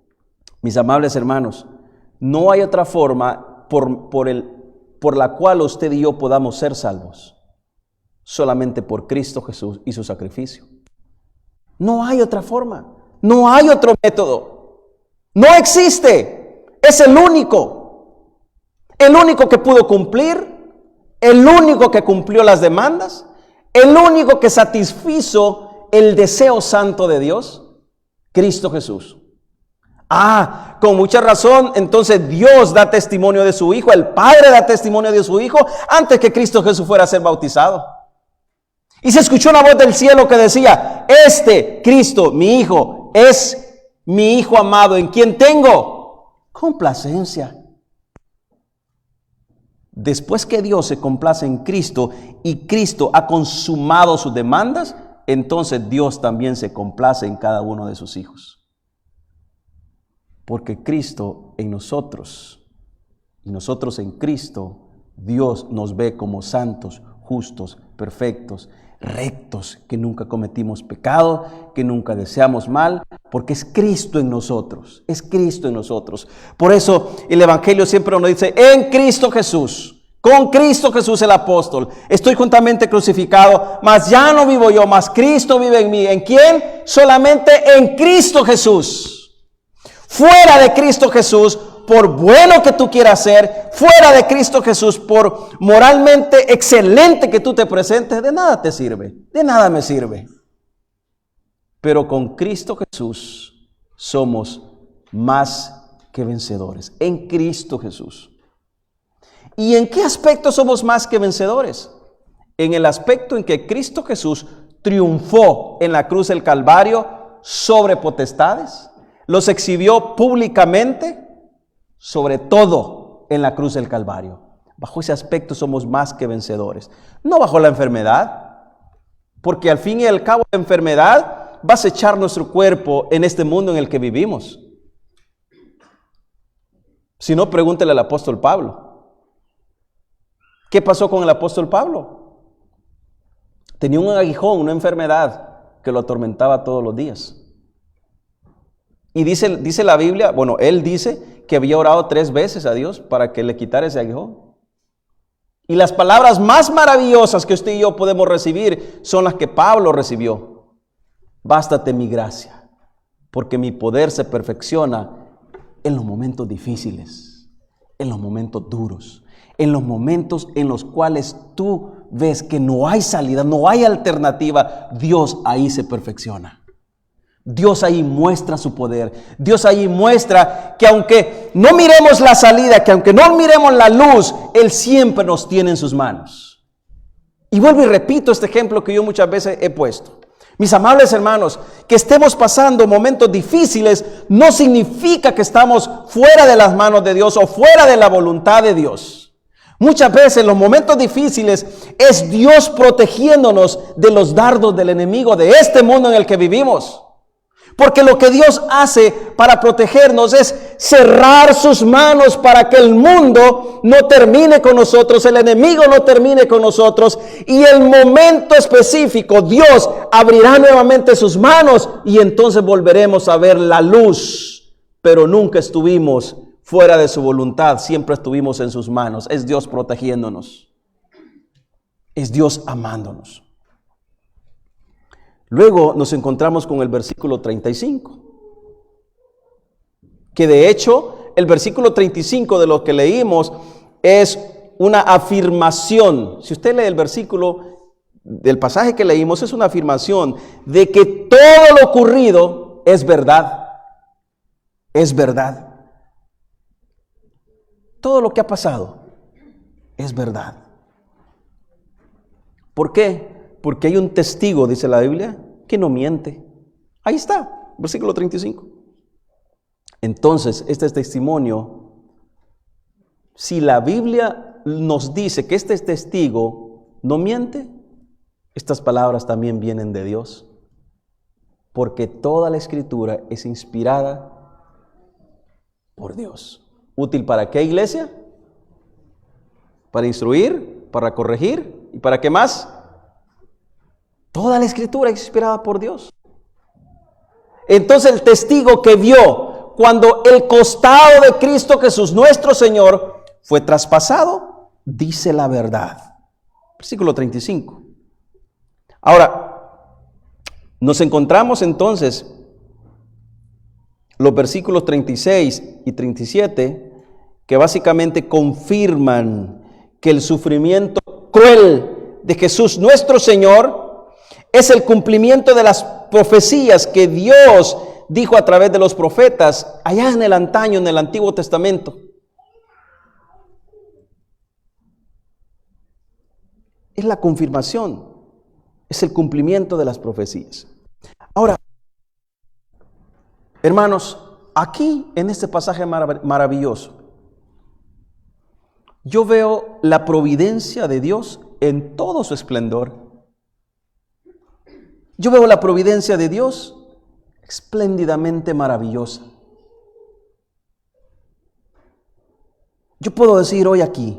mis amables hermanos, no hay otra forma por la cual usted y yo podamos ser salvos. Solamente por Cristo Jesús y su sacrificio. No hay otra forma, no hay otro método, no existe. Es el único que pudo cumplir, el único que cumplió las demandas, el único que satisfizo el deseo santo de Dios, Cristo Jesús. Con mucha razón, entonces Dios da testimonio de su Hijo, el Padre da testimonio de su Hijo antes que Cristo Jesús fuera a ser bautizado. Y se escuchó una voz del cielo que decía, Cristo, mi Hijo, es mi Hijo amado, en quien tengo complacencia. Después que Dios se complace en Cristo y Cristo ha consumado sus demandas, entonces Dios también se complace en cada uno de sus hijos. Porque Cristo en nosotros y nosotros en Cristo, Dios nos ve como santos, justos, perfectos, rectos, que nunca cometimos pecado, que nunca deseamos mal, porque es Cristo en nosotros, es Cristo en nosotros. Por eso el Evangelio siempre nos dice, en Cristo Jesús, con Cristo Jesús el apóstol, estoy juntamente crucificado, mas ya no vivo yo, mas Cristo vive en mí. ¿En quién? Solamente en Cristo Jesús. Fuera de Cristo Jesús, por bueno que tú quieras ser, fuera de Cristo Jesús, por moralmente excelente que tú te presentes, de nada te sirve, de nada me sirve. Pero con Cristo Jesús somos más que vencedores, en Cristo Jesús. ¿Y en qué aspecto somos más que vencedores? En el aspecto en que Cristo Jesús triunfó en la cruz del Calvario sobre potestades, los exhibió públicamente, sobre todo en la cruz del Calvario. Bajo ese aspecto somos más que vencedores. No bajo la enfermedad, porque al fin y al cabo la enfermedad va a acechar nuestro cuerpo en este mundo en el que vivimos. Si no, pregúntele al apóstol Pablo. ¿Qué pasó con el apóstol Pablo? Tenía un aguijón, una enfermedad que lo atormentaba todos los días. Y dice la Biblia, bueno, él dice que había orado 3 veces a Dios para que le quitara ese aguijón. Y las palabras más maravillosas que usted y yo podemos recibir son las que Pablo recibió. Bástate mi gracia, porque mi poder se perfecciona en los momentos difíciles, en los momentos duros, en los momentos en los cuales tú ves que no hay salida, no hay alternativa. Dios ahí se perfecciona. Dios ahí muestra su poder. Dios ahí muestra que aunque no miremos la salida, que aunque no miremos la luz, Él siempre nos tiene en sus manos. Y vuelvo y repito este ejemplo que yo muchas veces he puesto. Mis amables hermanos, que estemos pasando momentos difíciles no significa que estamos fuera de las manos de Dios o fuera de la voluntad de Dios. Muchas veces los momentos difíciles es Dios protegiéndonos de los dardos del enemigo, de este mundo en el que vivimos. Porque lo que Dios hace para protegernos es cerrar sus manos para que el mundo no termine con nosotros, el enemigo no termine con nosotros. Y el momento específico, Dios abrirá nuevamente sus manos y entonces volveremos a ver la luz. Pero nunca estuvimos fuera de su voluntad, siempre estuvimos en sus manos. Es Dios protegiéndonos. Es Dios amándonos. Luego nos encontramos con el versículo 35, que de hecho el versículo 35 de lo que leímos es una afirmación. Si usted lee el versículo del pasaje que leímos, es una afirmación de que todo lo ocurrido es verdad. Es verdad. Todo lo que ha pasado es verdad. ¿Por qué? Porque hay un testigo, dice la Biblia, que no miente. Ahí está, versículo 35. Entonces, este es testimonio. Si la Biblia nos dice que este testigo no miente, estas palabras también vienen de Dios. Porque toda la Escritura es inspirada por Dios. ¿Útil para qué, iglesia? Para instruir, para corregir y para qué más. Toda la Escritura es inspirada por Dios. Entonces el testigo que vio cuando el costado de Cristo Jesús, nuestro Señor, fue traspasado, dice la verdad. Versículo 35. Ahora, nos encontramos entonces los versículos 36 y 37 que básicamente confirman que el sufrimiento cruel de Jesús, nuestro Señor, es el cumplimiento de las profecías que Dios dijo a través de los profetas allá en el antaño, en el Antiguo Testamento. Es la confirmación, es el cumplimiento de las profecías. Ahora, hermanos, aquí en este pasaje maravilloso, yo veo la providencia de Dios en todo su esplendor. Yo veo la providencia de Dios espléndidamente maravillosa. Yo puedo decir hoy aquí,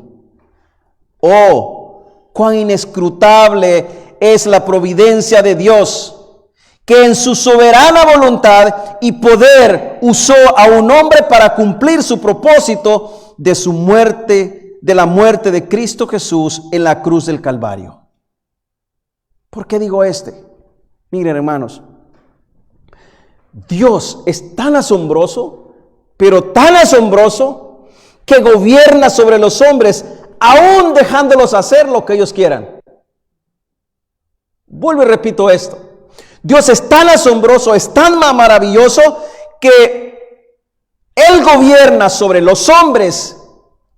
oh, cuán inescrutable es la providencia de Dios, que en su soberana voluntad y poder usó a un hombre para cumplir su propósito de su muerte, de la muerte de Cristo Jesús en la cruz del Calvario. ¿Por qué digo Miren, hermanos, Dios es tan asombroso, pero tan asombroso que gobierna sobre los hombres, aún dejándolos hacer lo que ellos quieran. Vuelvo y repito esto. Dios es tan asombroso, es tan maravilloso, que Él gobierna sobre los hombres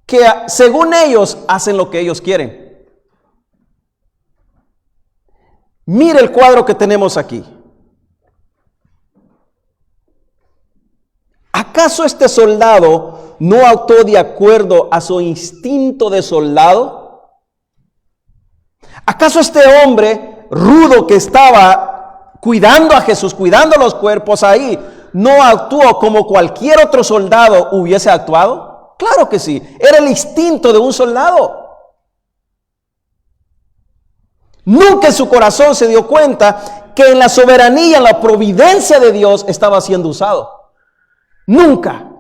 que según ellos hacen lo que ellos quieren. Mire el cuadro que tenemos aquí. ¿Acaso este soldado no actuó de acuerdo a su instinto de soldado? ¿Acaso este hombre rudo que estaba cuidando a Jesús, cuidando los cuerpos ahí, no actuó como cualquier otro soldado hubiese actuado? Claro que sí, era el instinto de un soldado. Nunca en su corazón se dio cuenta que en la soberanía, en la providencia de Dios estaba siendo usado. Nunca.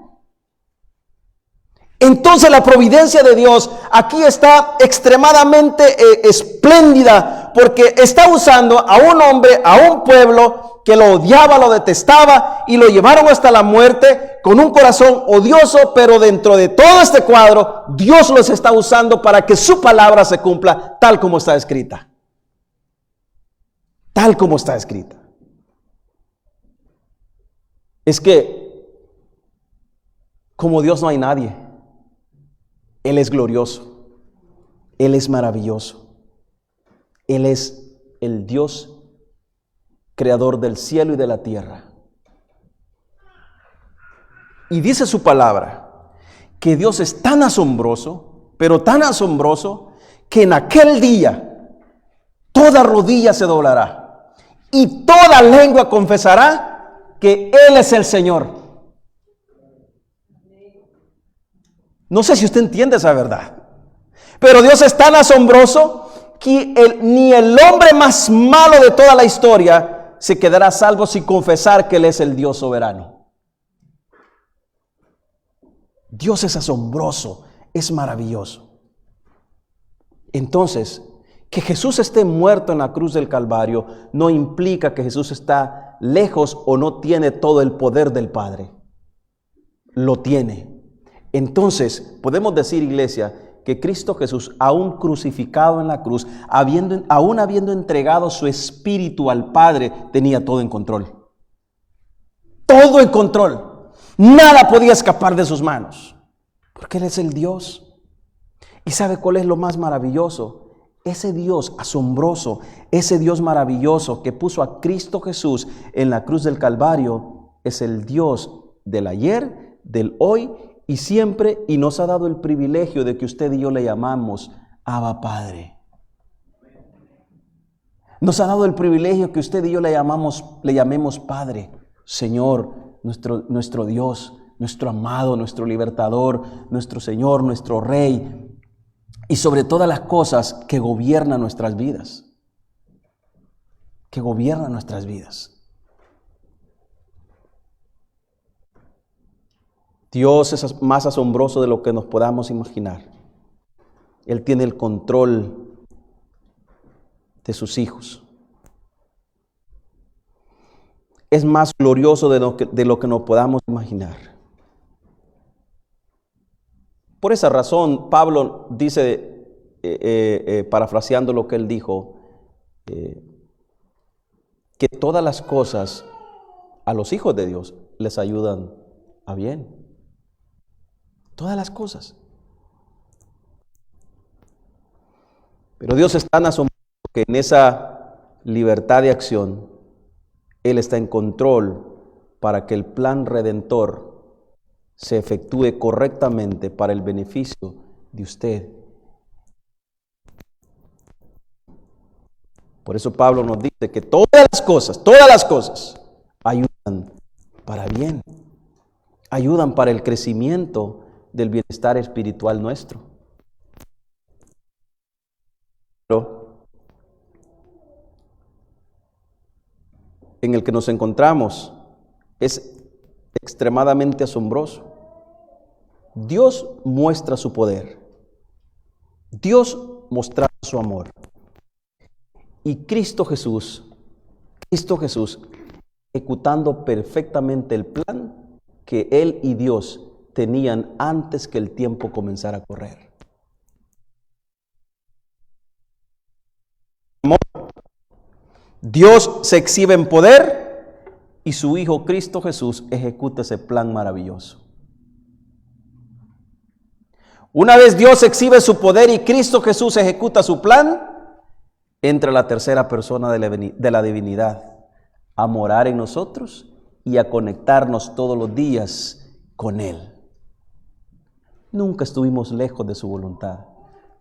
Entonces la providencia de Dios aquí está extremadamente espléndida, porque está usando a un hombre, a un pueblo que lo odiaba, lo detestaba y lo llevaron hasta la muerte con un corazón odioso, pero dentro de todo este cuadro Dios los está usando para que su palabra se cumpla tal como está escrita. Tal como está escrita. Es que como Dios no hay nadie. Él es glorioso, Él es maravilloso, Él es el Dios creador del cielo y de la tierra. Y dice su palabra que Dios es tan asombroso, pero tan asombroso, que en aquel día toda rodilla se doblará y toda lengua confesará que Él es el Señor. No sé si usted entiende esa verdad, pero Dios es tan asombroso que ni el hombre más malo de toda la historia se quedará salvo sin confesar que Él es el Dios soberano. Dios es asombroso, es maravilloso. Entonces, que Jesús esté muerto en la cruz del Calvario no implica que Jesús está lejos o no tiene todo el poder del Padre. Lo tiene. Entonces, podemos decir, iglesia, que Cristo Jesús, aún crucificado en la cruz, aún habiendo entregado su espíritu al Padre, tenía todo en control. Todo en control. Nada podía escapar de sus manos, porque Él es el Dios. ¿Y sabe cuál es lo más maravilloso? Ese Dios asombroso, ese Dios maravilloso que puso a Cristo Jesús en la cruz del Calvario, es el Dios del ayer, del hoy y siempre, y nos ha dado el privilegio de que usted y yo le llamamos Abba Padre. Nos ha dado el privilegio que usted y yo le llamemos Padre, Señor, nuestro Dios, nuestro amado, nuestro libertador, nuestro Señor, nuestro Rey, y sobre todas las cosas que gobiernan nuestras vidas. Que gobiernan nuestras vidas. Dios es más asombroso de lo que nos podamos imaginar. Él tiene el control de sus hijos. Es más glorioso de lo que nos podamos imaginar. Por esa razón, Pablo dice, parafraseando lo que él dijo, que todas las cosas a los hijos de Dios les ayudan a bien. Todas las cosas. Pero Dios es tan asombroso que en esa libertad de acción, Él está en control para que el plan redentor se efectúe correctamente para el beneficio de usted. Por eso Pablo nos dice que todas las cosas ayudan para bien, ayudan para el crecimiento del bienestar espiritual nuestro. Pero en el que nos encontramos es extremadamente asombroso. Dios muestra su poder. Dios muestra su amor. Y Cristo Jesús, ejecutando perfectamente el plan que que Él y Dios tenían antes que el tiempo comenzara a correr. Dios se exhibe en poder y su Hijo Cristo Jesús ejecuta ese plan maravilloso. Una vez Dios exhibe su poder y Cristo Jesús ejecuta su plan, entra la tercera persona de la divinidad a morar en nosotros y a conectarnos todos los días con Él. Nunca estuvimos lejos de su voluntad,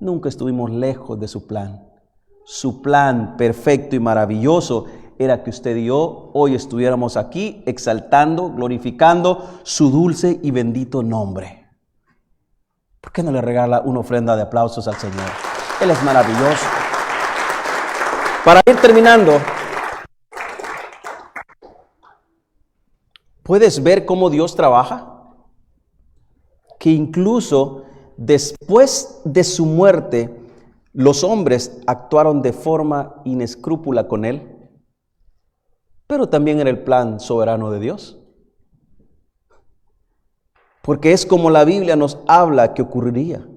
nunca estuvimos lejos de su plan. Su plan perfecto y maravilloso era que usted y yo hoy estuviéramos aquí exaltando, glorificando su dulce y bendito nombre. ¿Por qué no le regala una ofrenda de aplausos al Señor? Él es maravilloso. Para ir terminando, ¿puedes ver cómo Dios trabaja? Que incluso después de su muerte, los hombres actuaron de forma inescrúpula con Él, pero también era el plan soberano de Dios. Porque es como la Biblia nos habla que ocurriría.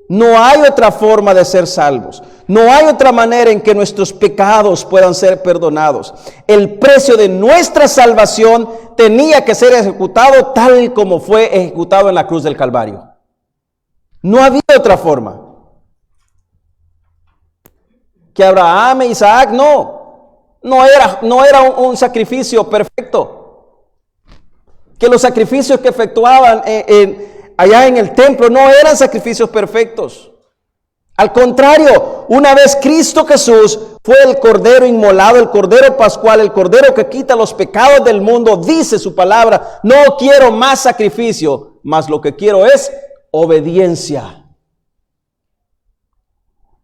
No hay otra forma de ser salvos. No hay otra manera en que nuestros pecados puedan ser perdonados. El precio de nuestra salvación tenía que ser ejecutado tal como fue ejecutado en la cruz del Calvario. No había otra forma. Que Abraham e Isaac no era un sacrificio perfecto. Que los sacrificios que efectuaban allá en el templo no eran sacrificios perfectos. Al contrario, una vez Cristo Jesús fue el Cordero inmolado, el Cordero Pascual, el Cordero que quita los pecados del mundo, dice su palabra: no quiero más sacrificio, mas lo que quiero es obediencia.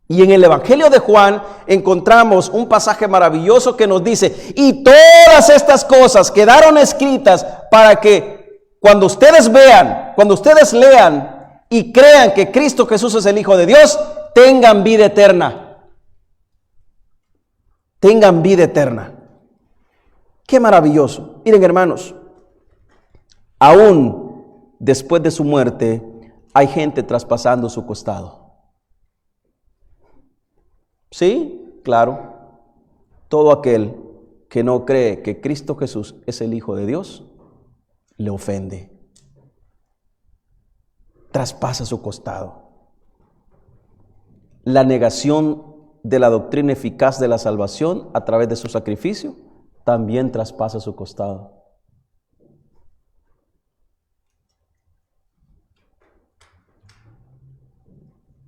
Y en el Evangelio de Juan encontramos un pasaje maravilloso que nos dice: y todas estas cosas quedaron escritas para que cuando ustedes vean, cuando ustedes lean y crean que Cristo Jesús es el Hijo de Dios, tengan vida eterna. Tengan vida eterna. Qué maravilloso. Miren, hermanos, aún después de su muerte hay gente traspasando su costado. Sí, claro. Todo aquel que no cree que Cristo Jesús es el Hijo de Dios, le ofende. Traspasa su costado. La negación de la doctrina eficaz de la salvación a través de su sacrificio también traspasa su costado.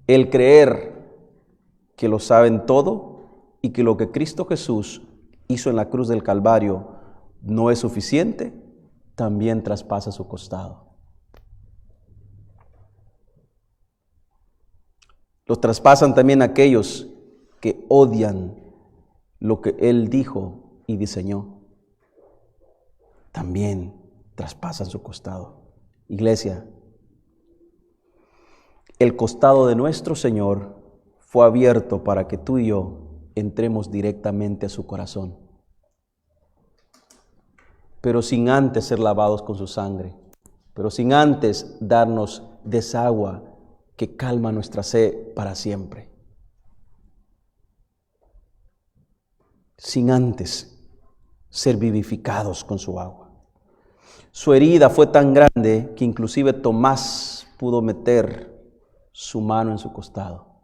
El creer que lo saben todo y que lo que Cristo Jesús hizo en la cruz del Calvario no es suficiente, también traspasa su costado. Los traspasan también aquellos que odian lo que Él dijo y diseñó. También traspasan su costado. Iglesia, el costado de nuestro Señor fue abierto para que tú y yo entremos directamente a su corazón, pero sin antes ser lavados con su sangre, pero sin antes darnos desagua que calma nuestra sed para siempre, sin antes ser vivificados con su agua. Su herida fue tan grande que inclusive Tomás pudo meter su mano en su costado.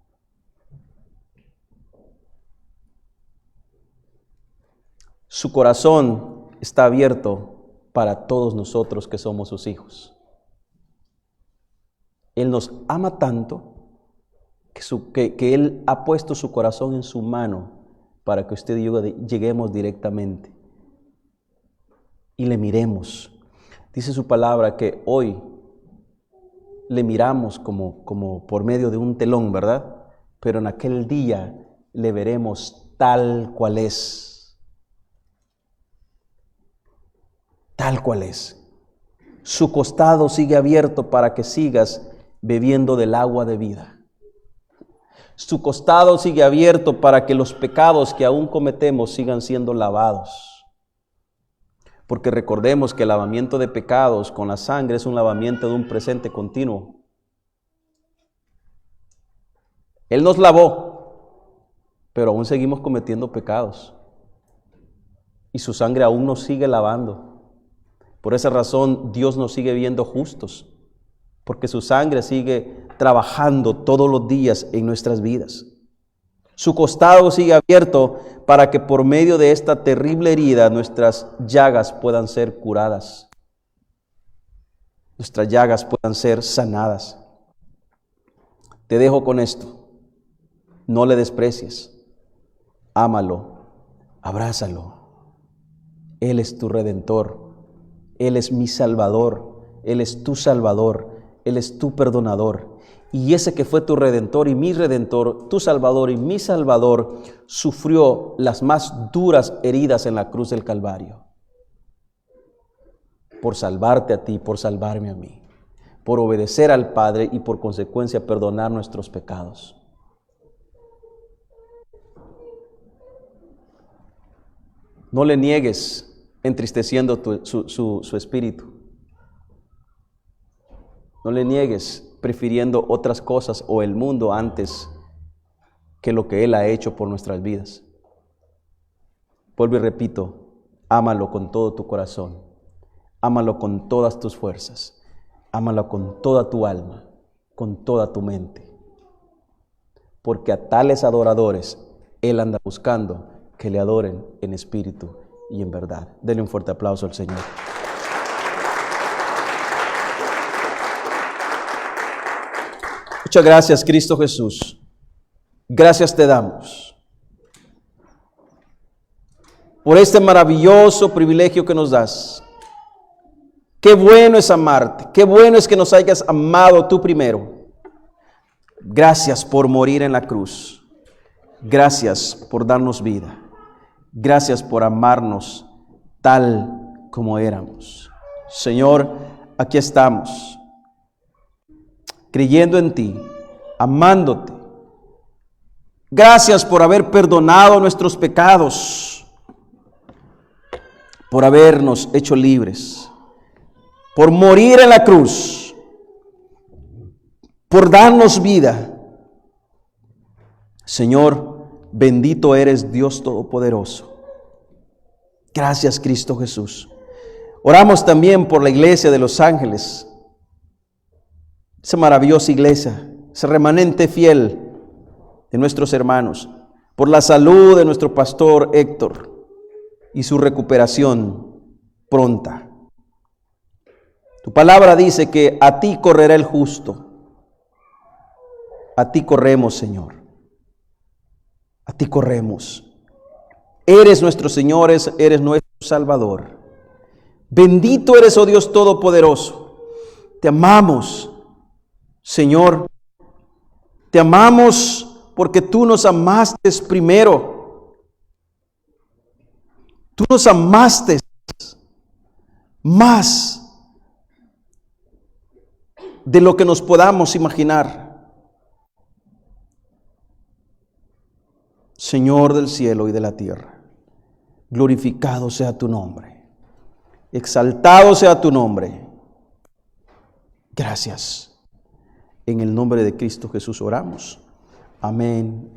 Su corazón está abierto para todos nosotros que somos sus hijos. Él nos ama tanto que Él ha puesto su corazón en su mano para que usted y yo lleguemos directamente y le miremos. Dice su palabra que hoy le miramos como por medio de un telón, ¿verdad? Pero en aquel día le veremos tal cual es. Tal cual es. Su costado sigue abierto para que sigas bebiendo del agua de vida. Su costado sigue abierto para que los pecados que aún cometemos sigan siendo lavados. Porque recordemos que el lavamiento de pecados con la sangre es un lavamiento de un presente continuo. Él nos lavó, pero aún seguimos cometiendo pecados. Y su sangre aún nos sigue lavando. Por esa razón Dios nos sigue viendo justos, porque su sangre sigue trabajando todos los días en nuestras vidas. Su costado sigue abierto para que por medio de esta terrible herida nuestras llagas puedan ser curadas. Nuestras llagas puedan ser sanadas. Te dejo con esto. No le desprecies. Ámalo. Abrázalo. Él es tu Redentor. Él es mi Salvador. Él es tu Salvador. Él es tu perdonador. Y ese que fue tu Redentor y mi Redentor, tu Salvador y mi Salvador, sufrió las más duras heridas en la cruz del Calvario. Por salvarte a ti, por salvarme a mí. Por obedecer al Padre y por consecuencia perdonar nuestros pecados. No le niegues entristeciendo su espíritu. No le niegues prefiriendo otras cosas o el mundo antes que lo que Él ha hecho por nuestras vidas. Vuelvo y repito, ámalo con todo tu corazón, ámalo con todas tus fuerzas, ámalo con toda tu alma, con toda tu mente. Porque a tales adoradores Él anda buscando que le adoren en espíritu y en verdad. Denle un fuerte aplauso al Señor. Muchas gracias, Cristo Jesús. Gracias te damos por este maravilloso privilegio que nos das. Qué bueno es amarte. Qué bueno es que nos hayas amado tú primero. Gracias por morir en la cruz. Gracias por darnos vida. Gracias por amarnos tal como éramos. Señor, aquí estamos, creyendo en ti, amándote. Gracias por haber perdonado nuestros pecados, por habernos hecho libres, por morir en la cruz, por darnos vida. Señor, bendito eres Dios Todopoderoso. Gracias, Cristo Jesús. Oramos también por la iglesia de los ángeles, esa maravillosa iglesia, ese remanente fiel de nuestros hermanos, por la salud de nuestro pastor Héctor y su recuperación pronta. Tu palabra dice que a ti correrá el justo. A ti corremos, Señor. A ti corremos. Eres nuestro Señor, eres nuestro Salvador. Bendito eres, oh Dios Todopoderoso. Te amamos, Señor. Te amamos porque tú nos amaste primero. Tú nos amaste más de lo que nos podamos imaginar. Señor del cielo y de la tierra, glorificado sea tu nombre, exaltado sea tu nombre. Gracias. En el nombre de Cristo Jesús oramos. Amén.